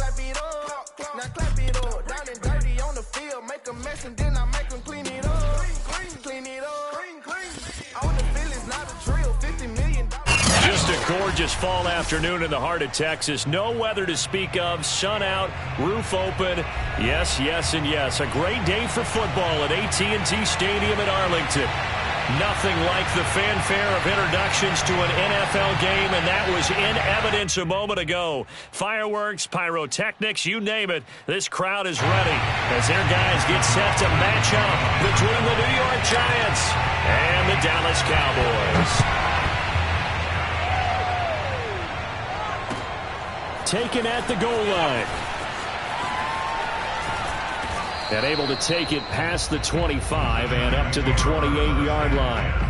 clap it up. Now clap it up. Down and dirty on the field. Make a mess and then I make them clean it up. Clean it up. I want to feel it's not a drill. $50 million. Just a gorgeous fall afternoon in the heart of Texas. No weather to speak of. Sun out, roof open. Yes, yes, and yes. A great day for football at AT&T Stadium in Arlington. Nothing like the fanfare of introductions to an NFL game, and that was in evidence a moment ago. Fireworks, pyrotechnics, you name it. This crowd is ready as their guys get set to match up between the New York Giants and the Dallas Cowboys. Taken at the goal line. And able to take it past the 25 and up to the 28-yard line.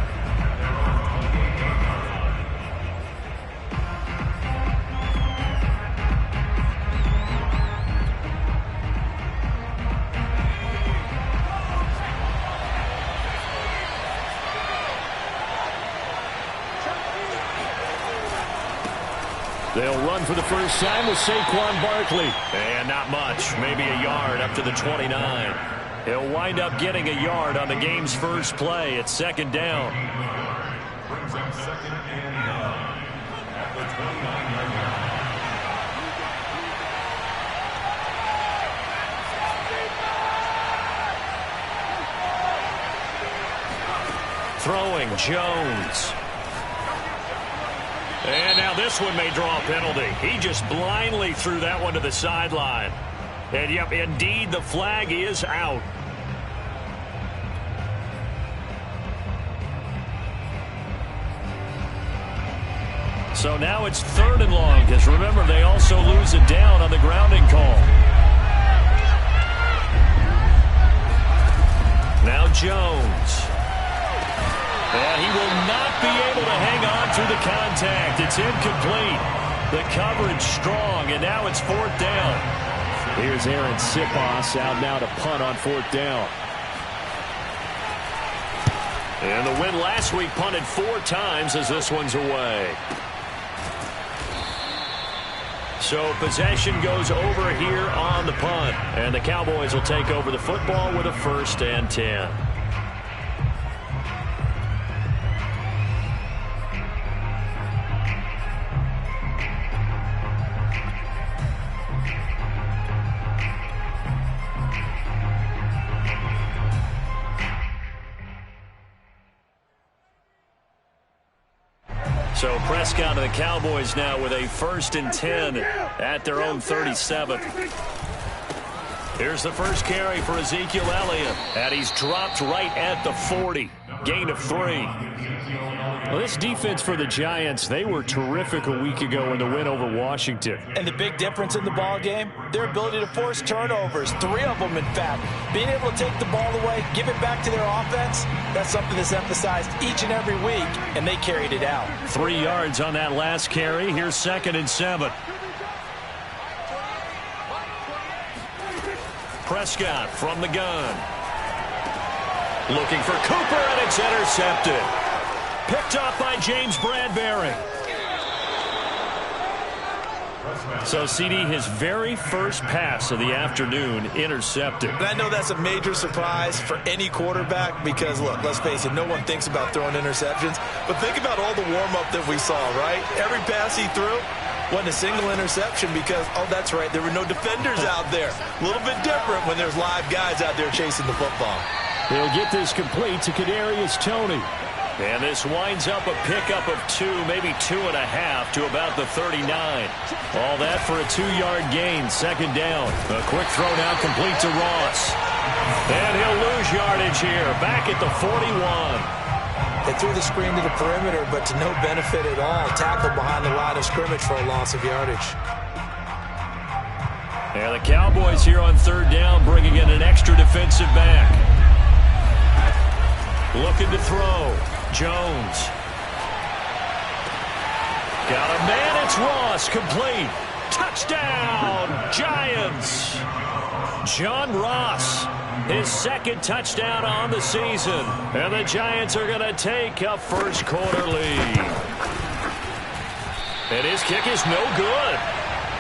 They'll run for the first time with Saquon Barkley. And not much, maybe a yard up to the 29. He'll wind up getting a yard on the game's first play. It's second down. Brings up second and 9 at the 29-yard line. Throwing Jones. And now this one may draw a penalty. He just blindly threw that one to the sideline. And, yep, indeed, the flag is out. So now it's 3rd and long, because remember, they also lose it down on the grounding call. Now Jones. And he will not be able to hang on through the contact. It's incomplete. The coverage strong, and now it's 4th down. Here's Aaron Siposs out now to punt on 4th down. And the win last week punted 4 times as this one's away. So possession goes over here on the punt. And the Cowboys will take over the football with a 1st and 10. So Prescott and the Cowboys now with a 1st and 10 at their own 37. Here's the first carry for Ezekiel Elliott. And he's dropped right at the 40. Gain of 3. Well, this defense for the Giants, they were terrific a week ago in the win over Washington. And the big difference in the ball game, their ability to force turnovers, 3 of them in fact. Being able to take the ball away, give it back to their offense, that's something that's emphasized each and every week, and they carried it out. 3 yards on that last carry. Here's 2nd and 7. Prescott from the gun. Looking for Cooper, and it's intercepted. Picked off by James Bradbury. So, CD, his very first pass of the afternoon intercepted. And I know that's a major surprise for any quarterback because, look, let's face it, no one thinks about throwing interceptions. But think about all the warm-up that we saw, right? Every pass he threw wasn't a single interception because, oh, that's right, there were no defenders out there. A little bit different when there's live guys out there chasing the football. He'll get this complete to Kadarius Toney. And this winds up a pickup of 2, maybe 2.5 to about the 39. All that for a 2-yard gain, 2nd down. A quick throw now complete to Ross. And he'll lose yardage here, back at the 41. They threw the screen to the perimeter, but to no benefit at all. Tackled behind the line of scrimmage for a loss of yardage. And the Cowboys here on 3rd down, bringing in an extra defensive back. Looking to throw. Jones. Got a man, it's Ross, complete. Touchdown, Giants. John Ross, his 2nd touchdown on the season. And the Giants are going to take a first-quarter lead. And his kick is no good.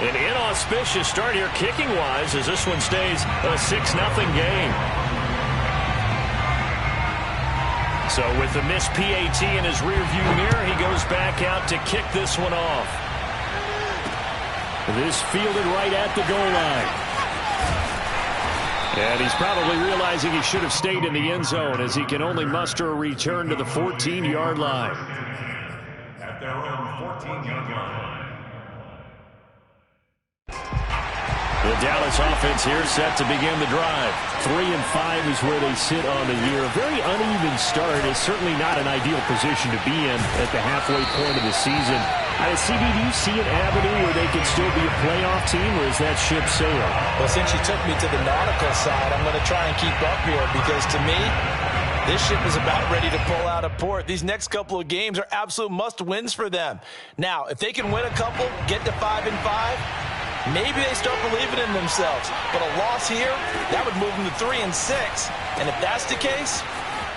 An inauspicious start here kicking-wise as this one stays a 6-0 game. So with the missed PAT in his rearview mirror, he goes back out to kick this one off. This fielded right at the goal line. And he's probably realizing he should have stayed in the end zone as he can only muster a return to the 14-yard line. At their own 14-yard line. The Dallas offense here set to begin the drive. 3-5 is where they sit on the year. A very uneven start is certainly not an ideal position to be in at the halfway point of the season. CB, do you see an avenue where they can still be a playoff team, or is that ship sailed? Well, since you took me to the nautical side, I'm going to try and keep up here because to me, this ship is about ready to pull out of port. These next couple of games are absolute must-wins for them. Now, if they can win a couple, get to 5-5, maybe they start believing in themselves. But a loss here, that would move them to 3-6. And if that's the case,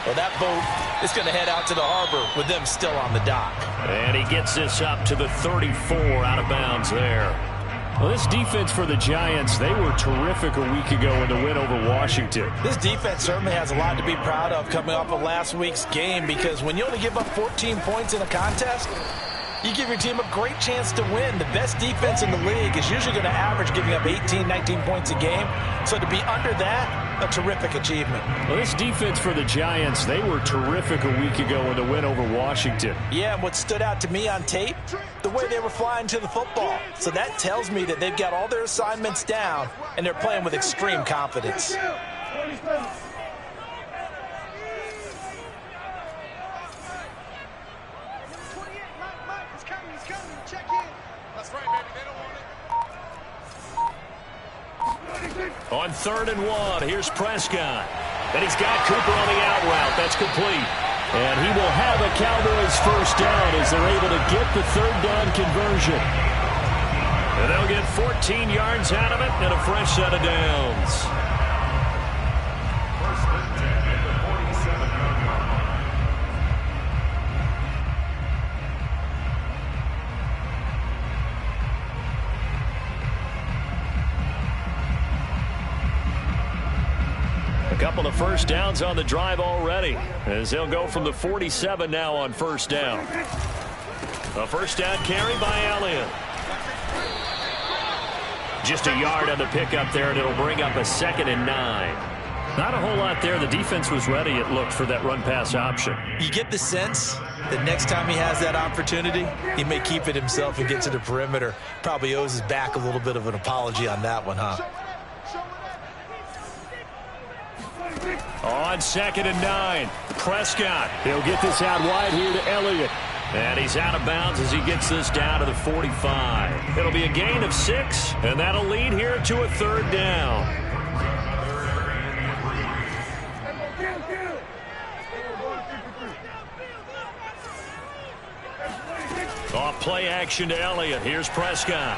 well, that boat is going to head out to the harbor with them still on the dock. And he gets this up to the 34 out of bounds there. Well, this defense for the Giants, they were terrific a week ago in the win over Washington. This defense certainly has a lot to be proud of coming off of last week's game because when you only give up 14 points in a contest, you give your team a great chance to win. The best defense in the league is usually going to average giving up 18, 19 points a game. So to be under that, a terrific achievement. Well, this defense for the Giants, they were terrific a week ago in the win over Washington. Yeah, and what stood out to me on tape, the way they were flying to the football. So that tells me that they've got all their assignments down, and they're playing with extreme confidence. On 3rd and 1, here's Prescott. And he's got Cooper on the out route. That's complete. And he will have a Cowboys first down as they're able to get the 3rd down conversion. And they'll get 14 yards out of it and a fresh set of downs. First and 10 at the 47-yard line. A couple of first downs on the drive already as they'll go from the 47 now on first down. A first down carry by Elliott. Just a yard on the pickup there, and it'll bring up a 2nd and 9. Not a whole lot there. The defense was ready, it looked, for that run-pass option. You get the sense that next time he has that opportunity, he may keep it himself and get to the perimeter. Probably owes his back a little bit of an apology on that one, huh? On 2nd and 9, Prescott. He'll get this out wide here to Elliott. And he's out of bounds as he gets this down to the 45. It'll be a gain of 6, and that'll lead here to a 3rd down. Off play action to Elliott. Here's Prescott.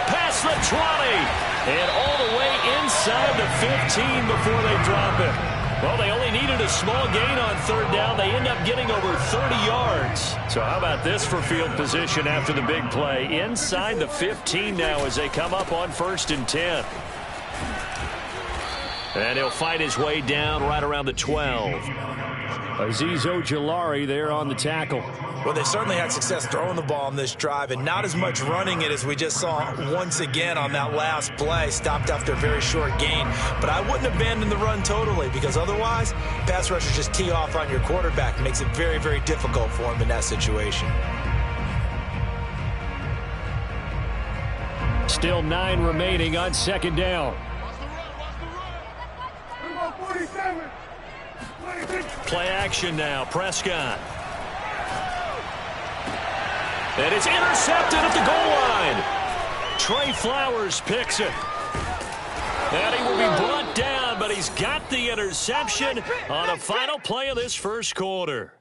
Past the 20. And all the way inside the 15 before they drop it. Well, they only needed a small gain on 3rd down. They end up getting over 30 yards. So how about this for field position after the big play? Inside the 15 now as they come up on 1st and 10. And he'll fight his way down right around the 12. Azeez Ojulari there on the tackle. Well, they certainly had success throwing the ball on this drive and not as much running it as we just saw once again on that last play. Stopped after a very short gain. But I wouldn't abandon the run totally because otherwise, pass rushers just tee off on your quarterback. It makes it very, very difficult for him in that situation. Still 9 remaining on 2nd down. Play action now. Prescott. And it's intercepted at the goal line. Trey Flowers picks it. And he will be brought down, but he's got the interception on a final play of this first quarter.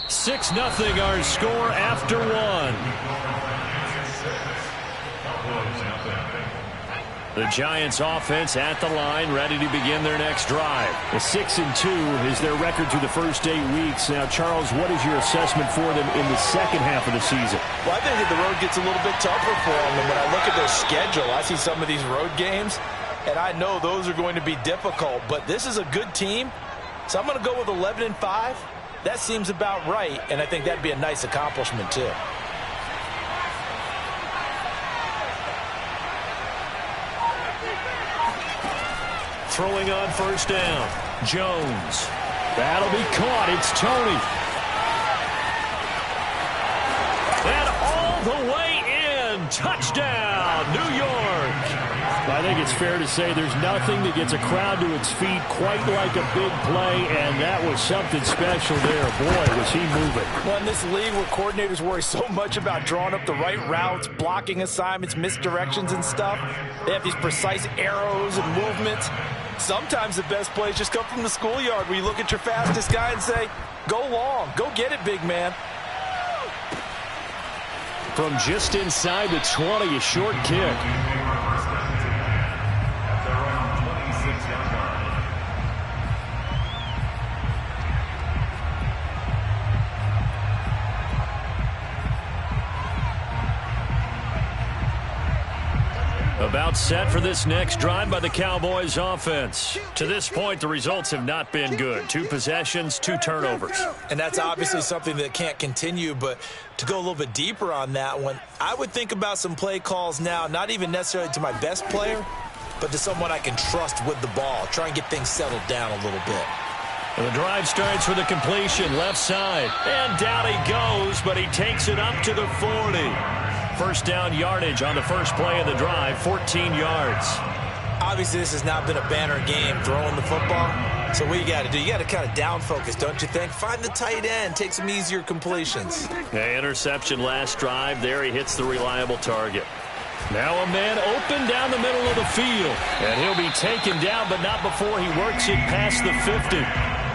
6-0 our score after 1. The Giants offense at the line, ready to begin their next drive. A 6-2 is their record through the first 8 weeks. Now, Charles, what is your assessment for them in the second half of the season? Well, I think that the road gets a little bit tougher for them. And when I look at their schedule, I see some of these road games, and I know those are going to be difficult. But this is a good team, so I'm going to go with 11-5. That seems about right, and I think that'd be a nice accomplishment, too. Throwing on first down. Jones. That'll be caught. It's Toney. And all the way in. Touchdown, New York. I think it's fair to say there's nothing that gets a crowd to its feet quite like a big play, and that was something special there. Boy, was he moving. Well, in this league where coordinators worry so much about drawing up the right routes, blocking assignments, misdirections and stuff, they have these precise arrows and movements. Sometimes the best plays just come from the schoolyard where you look at your fastest guy and say, go long, go get it, big man. From just inside the 20, a short kick. About set for this next drive by the Cowboys offense. To this point, the results have not been good. 2 possessions, 2 turnovers. And that's obviously something that can't continue, but to go a little bit deeper on that one, I would think about some play calls now, not even necessarily to my best player, but to someone I can trust with the ball. Try and get things settled down a little bit. And the drive starts with a completion, left side. And down he goes, but he takes it up to the 40. First down yardage on the first play of the drive, 14 yards. Obviously, this has not been a banner game throwing the football. So what you got to do, you got to kind of down focus, don't you think? Find the tight end, take some easier completions. Hey, interception last drive. There he hits the reliable target. Now a man open down the middle of the field. And he'll be taken down, but not before he works it past the 50.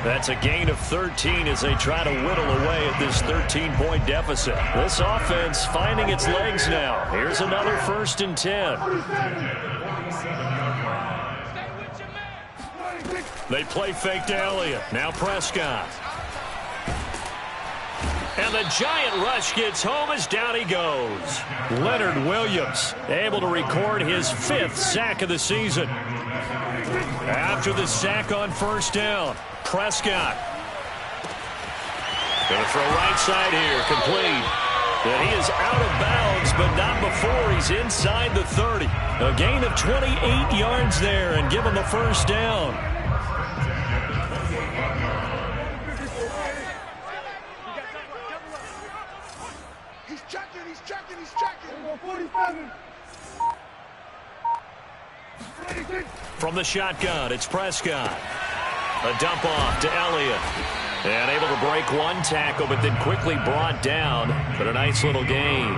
That's a gain of 13 as they try to whittle away at this 13-point deficit. This offense finding its legs now. Here's another 1st and 10. They play fake to Elliott. Now Prescott. And the giant rush gets home as down he goes. Leonard Williams able to record his 5th sack of the season. After the sack on first down, Prescott. Going to throw right side here, complete. And he is out of bounds, but not before he's inside the 30. A gain of 28 yards there and give him the first down. He's checking. 47. From the shotgun, it's Prescott. A dump off to Elliott. And able to break one tackle, but then quickly brought down. But a nice little gain.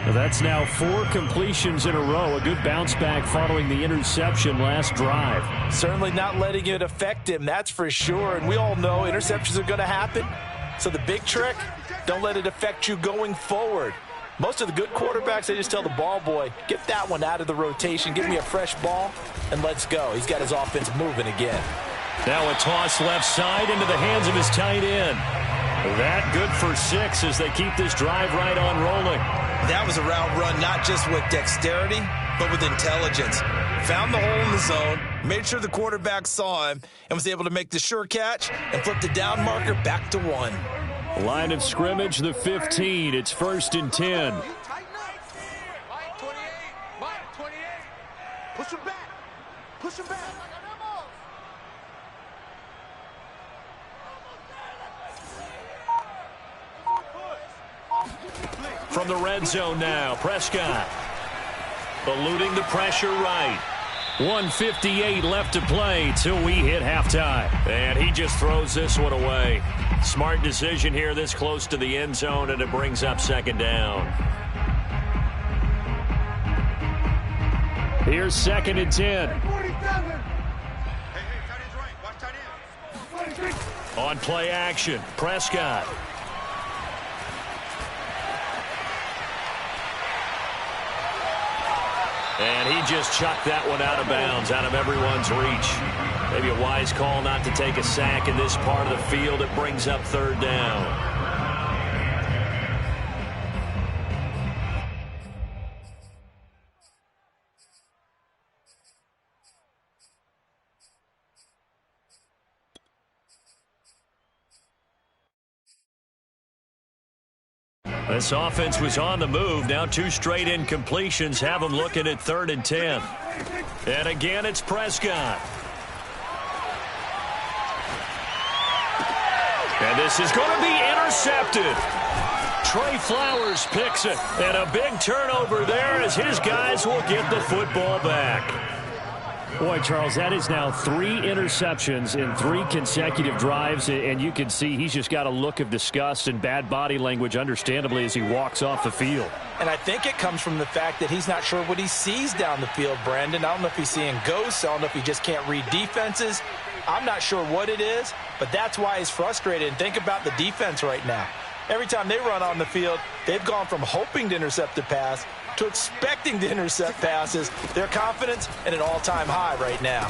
Well, that's now 4 completions in a row. A good bounce back following the interception last drive. Certainly not letting it affect him, that's for sure. And we all know interceptions are going to happen. So the big trick, don't let it affect you going forward. Most of the good quarterbacks, they just tell the ball boy, get that one out of the rotation, give me a fresh ball, and let's go. He's got his offense moving again. Now a toss left side into the hands of his tight end. That good for 6 as they keep this drive right on rolling. That was a route run not just with dexterity, but with intelligence. Found the hole in the zone, made sure the quarterback saw him, and was able to make the sure catch and flip the down marker back to 1. Line of scrimmage, the 15. It's 1st and 10. Push him back. From the red zone now, Prescott. Eluding the pressure right. 1:58 left to play till we hit halftime. And he just throws this one away. Smart decision here this close to the end zone, and it brings up 2nd down. Here's 2nd and 10. On play action, Prescott. And he just chucked that one out of bounds, out of everyone's reach. Maybe a wise call not to take a sack in this part of the field. It brings up third down. This offense was on the move. Now 2 straight incompletions have them looking at 3rd and 10. And again, it's Prescott. And this is going to be intercepted. Trey Flowers picks it. And a big turnover there as his guys will get the football back. Boy, Charles, that is now 3 interceptions in 3 consecutive drives, and you can see he's just got a look of disgust and bad body language, understandably, as he walks off the field. And I think it comes from the fact that he's not sure what he sees down the field, Brandon. I don't know if he's seeing ghosts. I don't know if he just can't read defenses. I'm not sure what it is, but that's why he's frustrated. And think about the defense right now. Every time they run on the field, they've gone from hoping to intercept a pass to expecting to intercept passes. Their confidence at an all-time high right now.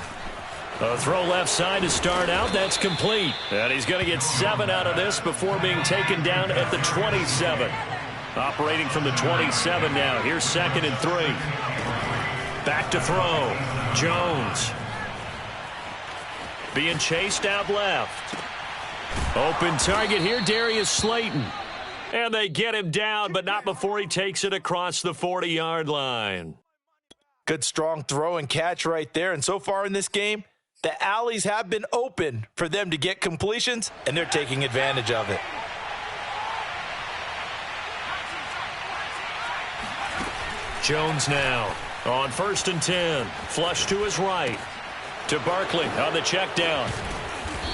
A throw left side to start out. That's complete. And he's going to get 7 out of this before being taken down at the 27. Operating from the 27 now. Here's 2nd and 3. Back to throw. Jones. Being chased out left. Open target here, Darius Slayton. And they get him down, but not before he takes it across the 40-yard line. Good, strong throw and catch right there. And so far in this game, the alleys have been open for them to get completions, and they're taking advantage of it. Jones now on 1st and 10. Flush to his right. To Barkley on the check down.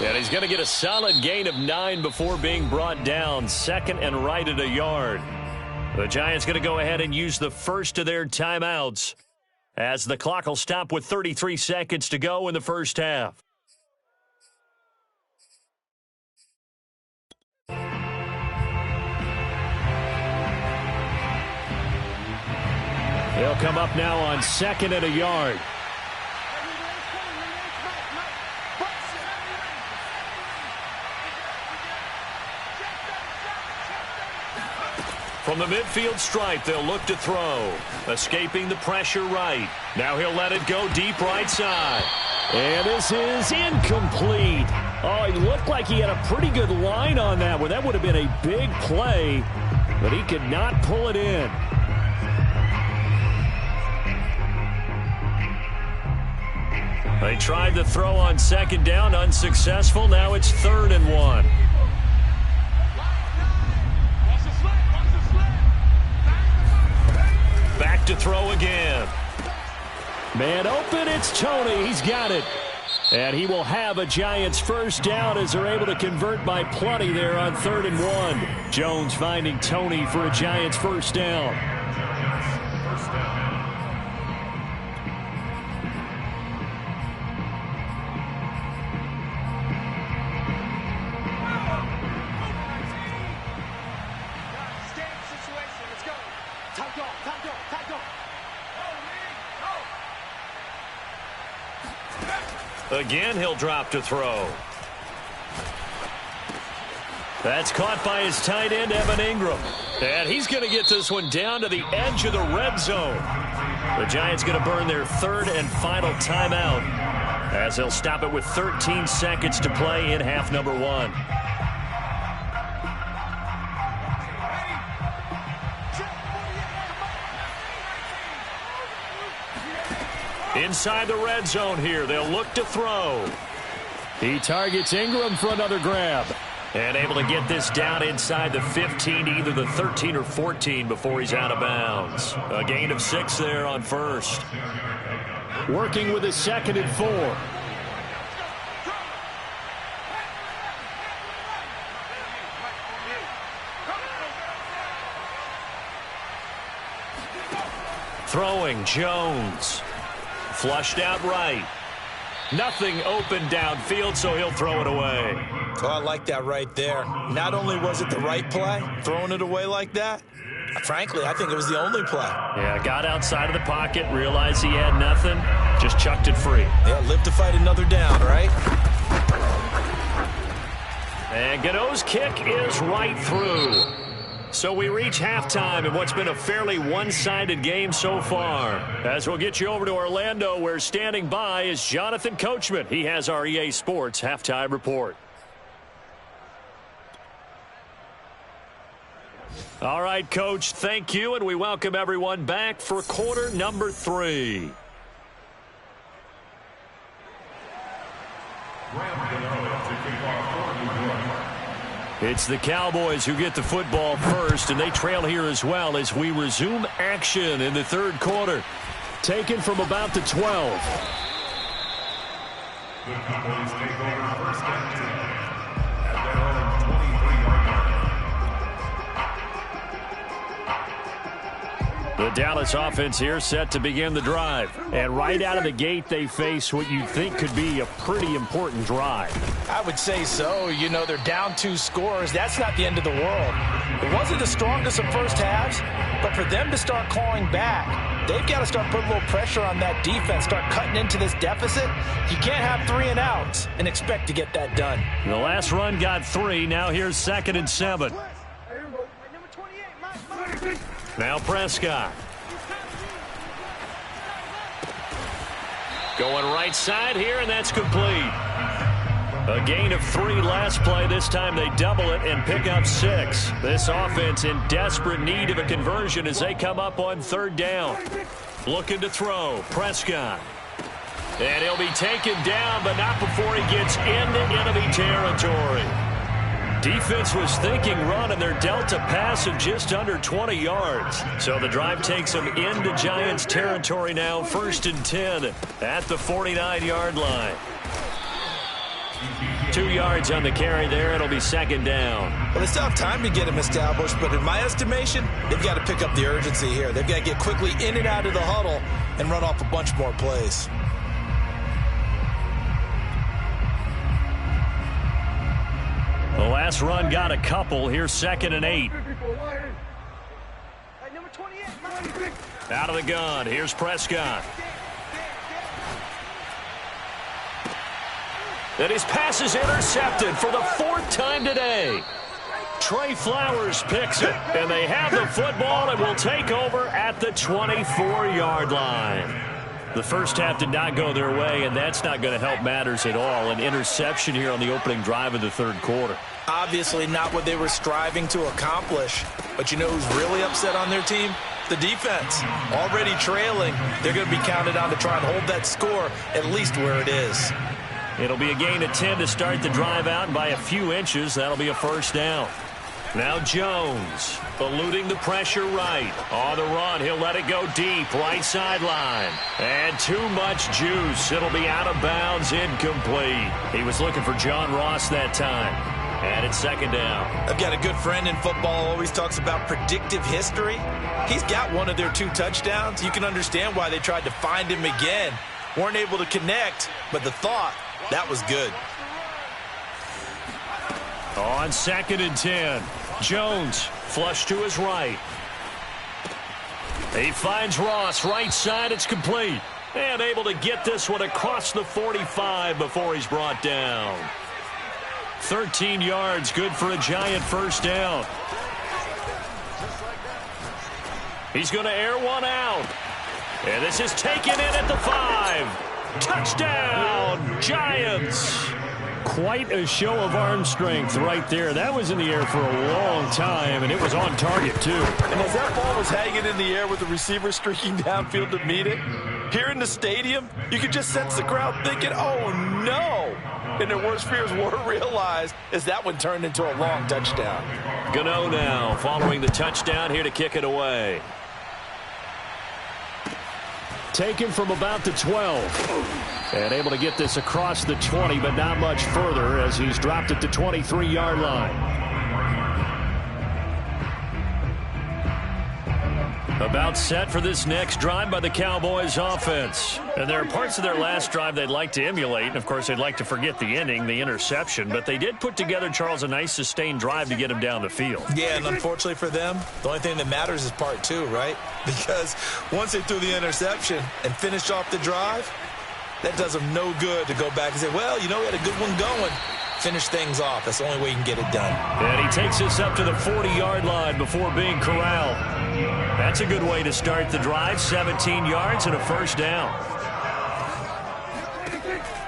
And he's going to get a solid gain of 9 before being brought down. 2nd and right at a yard. The Giants going to go ahead and use the first of their timeouts as the clock will stop with 33 seconds to go in the first half. They'll come up now on 2nd and a yard. From the midfield stripe, they'll look to throw. Escaping the pressure right. Now he'll let it go deep right side. And this is incomplete. Oh, he looked like he had a pretty good line on that one. That would have been a big play, but he could not pull it in. They tried the throw on 2nd down, unsuccessful. Now it's 3rd and 1. Back to throw again. Man open, it's Toney. He's got it. And he will have a Giants first down as they're able to convert by plenty there on 3rd and 1. Jones finding Toney for a Giants first down. Again, he'll drop to throw. That's caught by his tight end, Evan Ingram. And he's going to get this one down to the edge of the red zone. The Giants going to burn their 3rd and final timeout as they'll stop it with 13 seconds to play in half number 1. Inside the red zone here, they'll look to throw. He targets Ingram for another grab. And able to get this down inside the 15, either the 13 or 14 before he's out of bounds. A gain of 6 there on 1st. Working with his 2nd and 4. Throwing, Jones. Flushed out right. Nothing open downfield, so he'll throw it away. Oh, I like that right there. Not only was it the right play, throwing it away like that, Frankly, I think it was the only play. Yeah, got outside of the pocket, realized he had nothing, just chucked it free. Yeah, live to fight another down, right? And Gano's kick is right through. So we reach halftime in what's been a fairly one-sided game so far. As we'll get you over to Orlando, where standing by is Jonathan Coachman. He has our EA Sports halftime report. All right, Coach, thank you, and we welcome everyone back for quarter number 3. It's the Cowboys who get the football first, and they trail here as well as we resume action in the third quarter. Taken from about the 12. The Cowboys take over first and 10 at their own 23-yard line. The Dallas offense here set to begin the drive. And right out of the gate, they face what you'd think could be a pretty important drive. I would say so. You know, they're down 2 scores. That's not the end of the world. It wasn't the strongest of first halves, but for them to start clawing back, they've got to start putting a little pressure on that defense, start cutting into this deficit. You can't have 3 and outs and expect to get that done. The last run got 3. Now here's 2nd and 7. Now Prescott. Going right side here, and that's complete. A gain of 3 last play. This time they double it and pick up 6. This offense in desperate need of a conversion as they come up on 3rd down. Looking to throw. Prescott. And he'll be taken down, but not before he gets into enemy territory. Defense was thinking run, and they're dealt a pass of just under 20 yards. So the drive takes them into Giants territory now, 1st and 10 at the 49-yard line. 2 yards on the carry there. It'll be 2nd down. Well, they still have time to get him established, but in my estimation, they've got to pick up the urgency here. They've got to get quickly in and out of the huddle and run off a bunch more plays. The last run got a couple. Here's 2nd and 8. Out of the gun. Here's Prescott. And his pass is intercepted for the 4th time today. Trey Flowers picks it, and they have the football and will take over at the 24-yard line. The first half did not go their way, and that's not going to help matters at all. An interception here on the opening drive of the 3rd quarter. Obviously not what they were striving to accomplish. But you know who's really upset on their team? The defense. Already trailing. They're going to be counted on to try and hold that score at least where it is. It'll be a gain of 10 to start the drive out, and by a few inches, that'll be a 1st down. Now Jones, eluding the pressure right. On the run, he'll let it go deep, right sideline. And too much juice. It'll be out of bounds, incomplete. He was looking for John Ross that time. And it's 2nd down. I've got a good friend in football who always talks about predictive history. He's got one of their 2 touchdowns. You can understand why they tried to find him again. Weren't able to connect, but the thought, that was good. On 2nd and 10, Jones flush to his right. He finds Ross right side. It's complete. And able to get this one across the 45 before he's brought down. 13 yards, good for a Giant 1st down. He's going to air one out. And this is taken in at the 5. Touchdown, Giants. Quite a show of arm strength right there. That was in the air for a long time, and it was on target, too. And as that ball was hanging in the air with the receiver streaking downfield to meet it, here in the stadium, you could just sense the crowd thinking, oh, no. And their worst fears were realized as that one turned into a long touchdown. Gano now following the touchdown here to kick it away. Taken from about the 12. And able to get this across the 20, but not much further as he's dropped at the 23-yard line. About set for this next drive by the Cowboys offense. And there are parts of their last drive they'd like to emulate. And, of course, they'd like to forget the ending, the interception. But they did put together, Charles, a nice sustained drive to get him down the field. Yeah, and unfortunately for them, the only thing that matters is part two, right? Because once they threw the interception and finished off the drive, that does them no good to go back and say, well, you know, we had a good one going. Finish things off. That's the only way you can get it done. And he takes us up to the 40-yard line before being corralled. That's a good way to start the drive. 17 yards and a first down.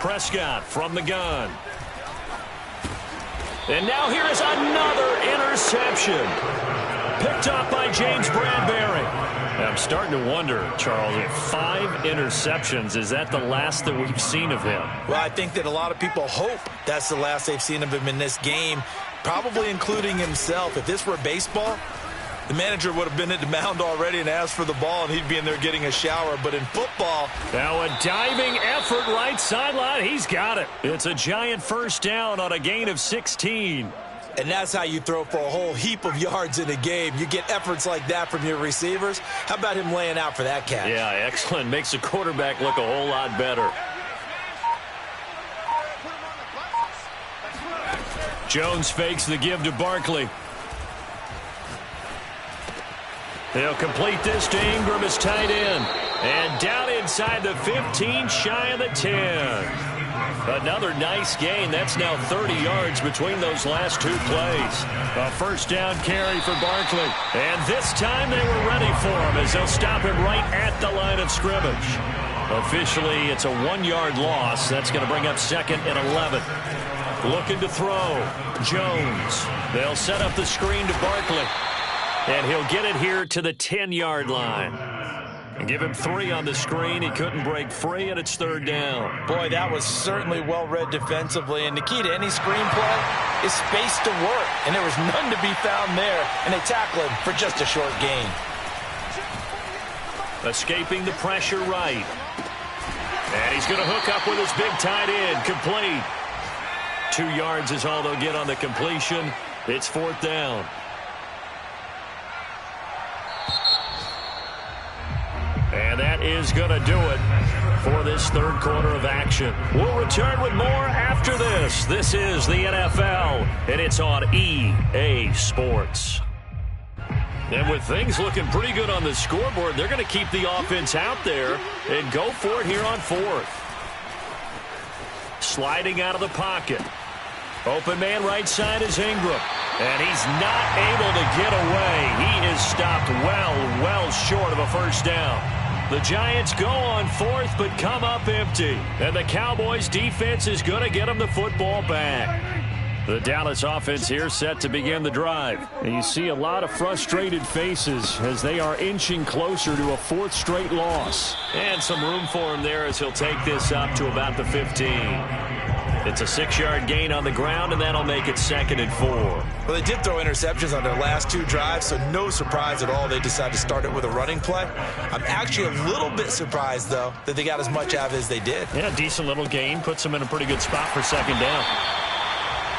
Prescott from the gun. And now here is another interception. Picked up by James Bradbury. I'm starting to wonder, Charles, if 5 interceptions, is that the last that we've seen of him? Well, I think that a lot of people hope that's the last they've seen of him in this game, probably including himself. If this were baseball, the manager would have been at the mound already and asked for the ball, and he'd be in there getting a shower. But in football, now a diving effort right sideline. He's got it. It's a giant first down on a gain of 16. And that's how you throw for a whole heap of yards in a game. You get efforts like that from your receivers. How about him laying out for that catch? Yeah, excellent. Makes the quarterback look a whole lot better. Jones fakes the give to Barkley. They'll complete this to Ingram as tight end. And down inside the 15, shy of the 10. Another nice gain. That's now 30 yards between those last 2 plays. A first down carry for Barkley. And this time they were ready for him as they'll stop him right at the line of scrimmage. Officially, it's a 1-yard loss. That's going to bring up 2nd and 11. Looking to throw. Jones. They'll set up the screen to Barkley. And he'll get it here to the 10-yard line. And give him 3 on the screen. He couldn't break free, and it's 3rd down. Boy, that was certainly well-read defensively. And the key to any screenplay is space to work. And there was none to be found there. And they tackle him for just a short gain. Escaping the pressure right. And he's going to hook up with his big tight end. Complete. 2 yards is all they'll get on the completion. It's 4th down. And that is going to do it for this 3rd quarter of action. We'll return with more after this. This is the NFL, and it's on EA Sports. And with things looking pretty good on the scoreboard, they're going to keep the offense out there and go for it here on 4th. Sliding out of the pocket. Open man right side is Ingram. And he's not able to get away. He is stopped well short of a first down. The Giants go on 4th, but come up empty. And the Cowboys defense is going to get them the football back. The Dallas offense here set to begin the drive. And you see a lot of frustrated faces as they are inching closer to a 4th straight loss. And some room for him there as he'll take this up to about the 15. It's a 6-yard gain on the ground, and that'll make it 2nd and 4. Well, they did throw interceptions on their last 2 drives, so no surprise at all they decided to start it with a running play. I'm actually a little bit surprised, though, that they got as much out of it as they did. Yeah, decent little gain. Puts them in a pretty good spot for 2nd down.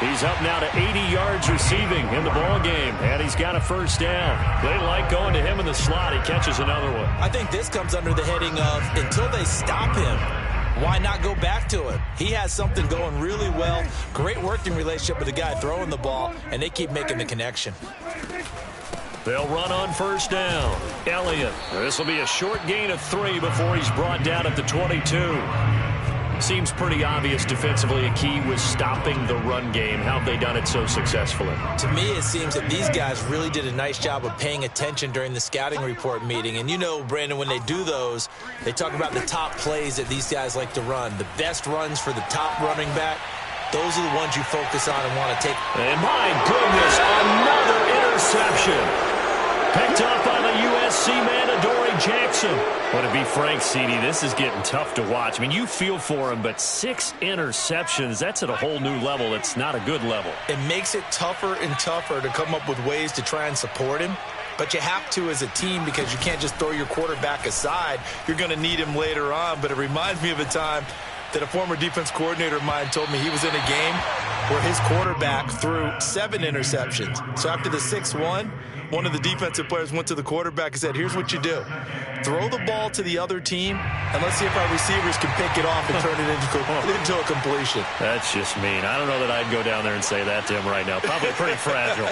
He's up now to 80 yards receiving in the ball game, and he's got a first down. They like going to him in the slot. He catches another one. I think this comes under the heading of until they stop him, why not go back to him? He has something going really well. Great working relationship with the guy throwing the ball, and they keep making the connection. They'll run on first down. Elliott. This will be a short gain of 3 before he's brought down at the 22. Seems pretty obvious defensively a key was stopping the run game. How have they done it so successfully? To me, it seems that these guys really did a nice job of paying attention during the scouting report meeting. And you know, Brandon, when they do those, they talk about the top plays that these guys like to run. The best runs for the top running back, those are the ones you focus on and want to take. And my goodness, another interception. Picked up by the USC man, Adoree Jackson. But to be frank, CD, this is getting tough to watch. I mean, you feel for him, but 6 interceptions, that's at a whole new level. It's not a good level. It makes it tougher and tougher to come up with ways to try and support him. But you have to as a team because you can't just throw your quarterback aside. You're going to need him later on. But it reminds me of a time that a former defense coordinator of mine told me he was in a game where his quarterback threw 7 interceptions. So after the 6-1, one of the defensive players went to the quarterback and said, here's what you do. Throw the ball to the other team, and let's see if our receivers can pick it off and turn it into a completion. That's just mean. I don't know that I'd go down there and say that to him right now. Probably pretty fragile.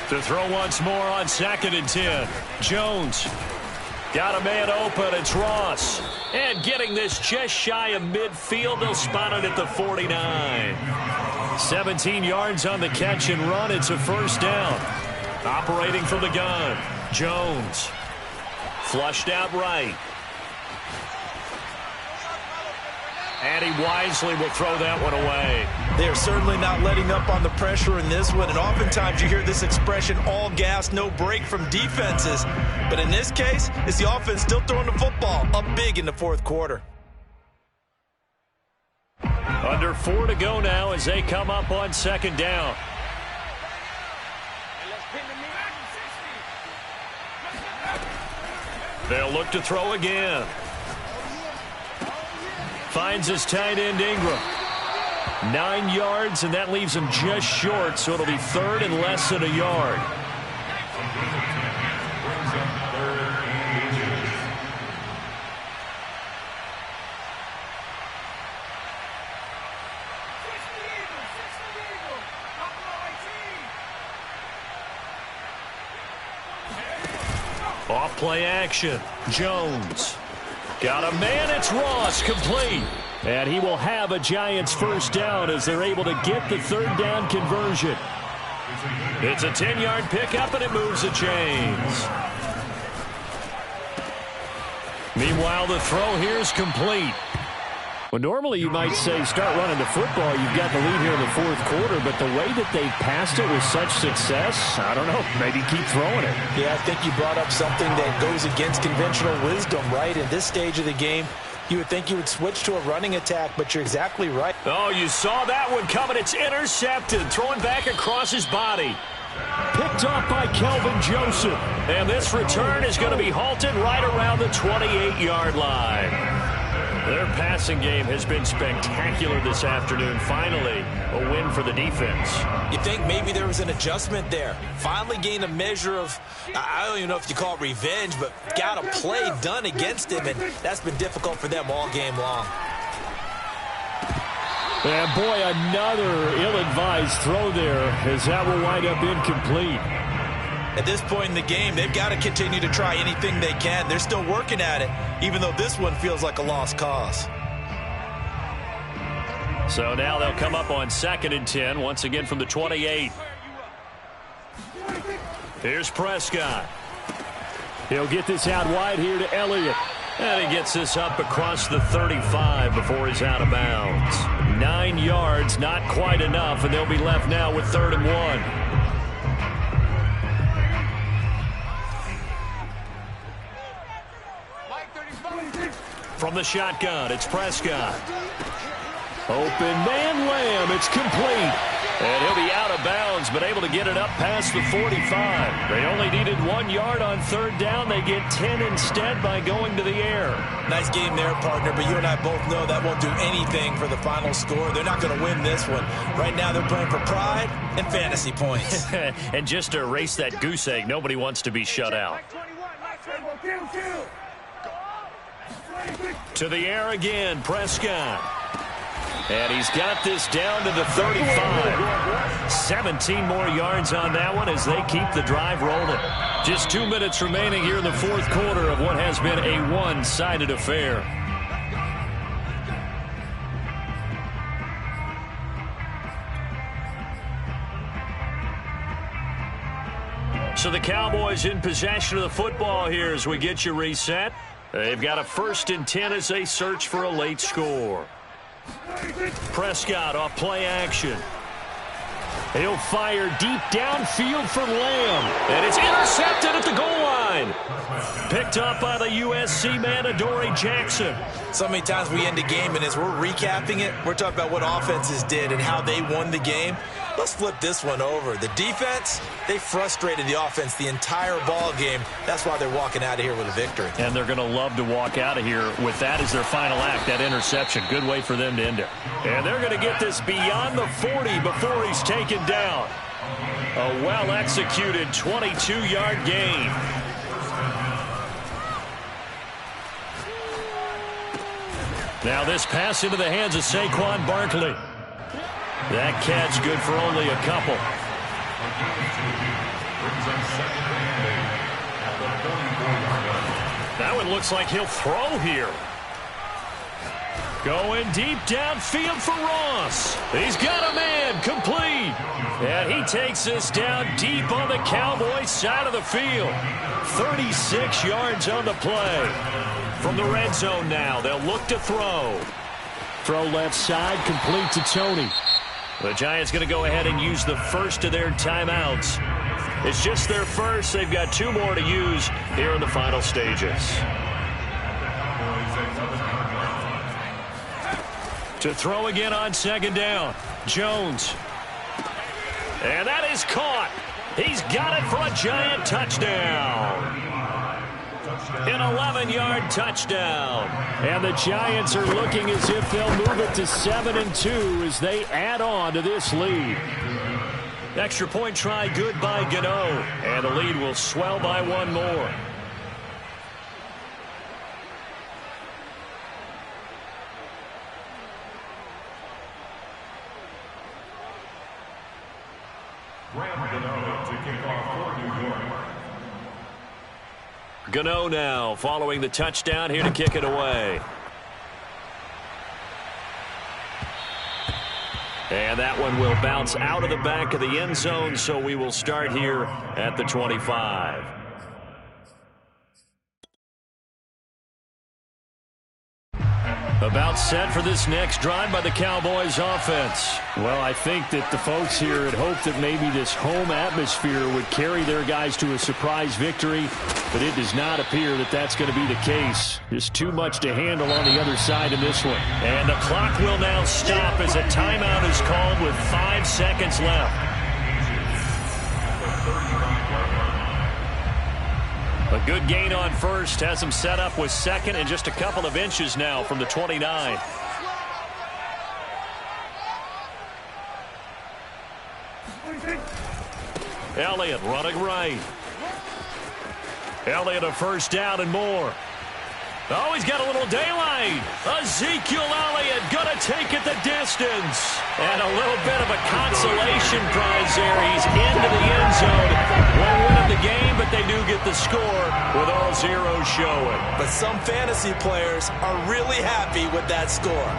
To throw once more on 2nd and 10. Jones. Got a man open. It's Ross. And getting this just shy of midfield. They'll spot it at the 49. 17 yards on the catch and run. It's a first down. Operating from the gun. Jones. Flushed out right. And he wisely will throw that one away. They're certainly not letting up on the pressure in this one. And oftentimes you hear this expression, all gas, no break from defenses. But in this case, it's the offense still throwing the football up big in the 4th quarter. Under 4 to go now as they come up on 2nd down. They'll look to throw again. Finds his tight end Ingram. 9 yards, and that leaves him just short, so it'll be 3rd and less than a yard. Off play action. Jones. Got a man. It's Ross. Complete. And he will have a Giants first down as they're able to get the 3rd down conversion. It's a 10-yard pickup, and it moves the chains. Meanwhile, the throw here is complete. Well, normally you might say start running the football. You've got the lead here in the 4th quarter, but the way that they passed it with such success, I don't know, maybe keep throwing it. Yeah, I think you brought up something that goes against conventional wisdom, right? In this stage of the game, you would think you would switch to a running attack, but you're exactly right. Oh, you saw that one coming. It's intercepted, throwing back across his body. Picked off by Kelvin Joseph. And this return is going to be halted right around the 28-yard line. Their passing game has been spectacular this afternoon. Finally, a win for the defense. You think maybe there was an adjustment there. Finally gained a measure of, I don't even know if you call it revenge, but got a play done against him, and that's been difficult for them all game long. And boy, another ill-advised throw there as that will wind up incomplete. At this point in the game, they've got to continue to try anything they can. They're still working at it, even though this one feels like a lost cause. So now they'll come up on 2nd and 10, once again from the 28. Here's Prescott. He'll get this out wide here to Elliott. And he gets this up across the 35 before he's out of bounds. 9 yards, not quite enough, and they'll be left now with 3rd and 1. From the shotgun, it's Prescott. Open man, Lamb. It's complete. And he'll be out of bounds, but able to get it up past the 45. They only needed 1 yard on 3rd down. They get 10 instead by going to the air. Nice game there, partner, but you and I both know that won't do anything for the final score. They're not going to win this one. Right now they're playing for pride and fantasy points. And just to erase that goose egg, nobody wants to be shut out. To the air again, Prescott. And he's got this down to the 35. 17 more yards on that one as they keep the drive rolling. Just 2 minutes remaining here in the 4th quarter of what has been a one-sided affair. So the Cowboys in possession of the football here as we get you reset. They've got a 1st and 10 as they search for a late score. Prescott off play action. He'll fire deep downfield for Lamb. And it's intercepted at the goal line. Picked up by the USC man, Adoree Jackson. So many times we end a game, and as we're recapping it, we're talking about what offenses did and how they won the game. Let's flip this one over. The defense, they frustrated the offense the entire ball game. That's why they're walking out of here with a victory. And they're going to love to walk out of here with that as their final act, that interception. Good way for them to end it. And they're going to get this beyond the 40 before he's taken down. A well-executed 22-yard gain. Now this pass into the hands of Saquon Barkley. That catch good for only a couple. That one looks like he'll throw here. Going deep downfield for Ross. He's got a man, complete. And he takes this down deep on the Cowboys side of the field. 36 yards on the play. From the red zone now, they'll look to throw. Throw left side, complete to Tony. The Giants going to go ahead and use the first of their timeouts. It's just their first. They've got 2 more to use here in the final stages. To throw again on second down. Jones. And that is caught. He's got it for a Giant touchdown. An 11-yard touchdown. And the Giants are looking as if they'll move it to 7-2 as they add on to this lead. Extra point try good by Gano. And the lead will swell by 1 more. Gano now following the touchdown here to kick it away. And that one will bounce out of the back of the end zone, so we will start here at the 25. About set for this next drive by the Cowboys offense. Well, I think that the folks here had hoped that maybe this home atmosphere would carry their guys to a surprise victory, but it does not appear that that's going to be the case. Just too much to handle on the other side in this one. And the clock will now stop as a timeout is called with 5 seconds left. A good gain on first has him set up with second and just a couple of inches now from the 29. Elliott running right. Elliott a first down and more. Oh, he's got a little daylight. Ezekiel Elliott going to take it the distance. And a little bit of a consolation prize there. He's into the end zone. Won't win the game, but they do get the score with all zeros showing. But some fantasy players are really happy with that score.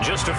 Just a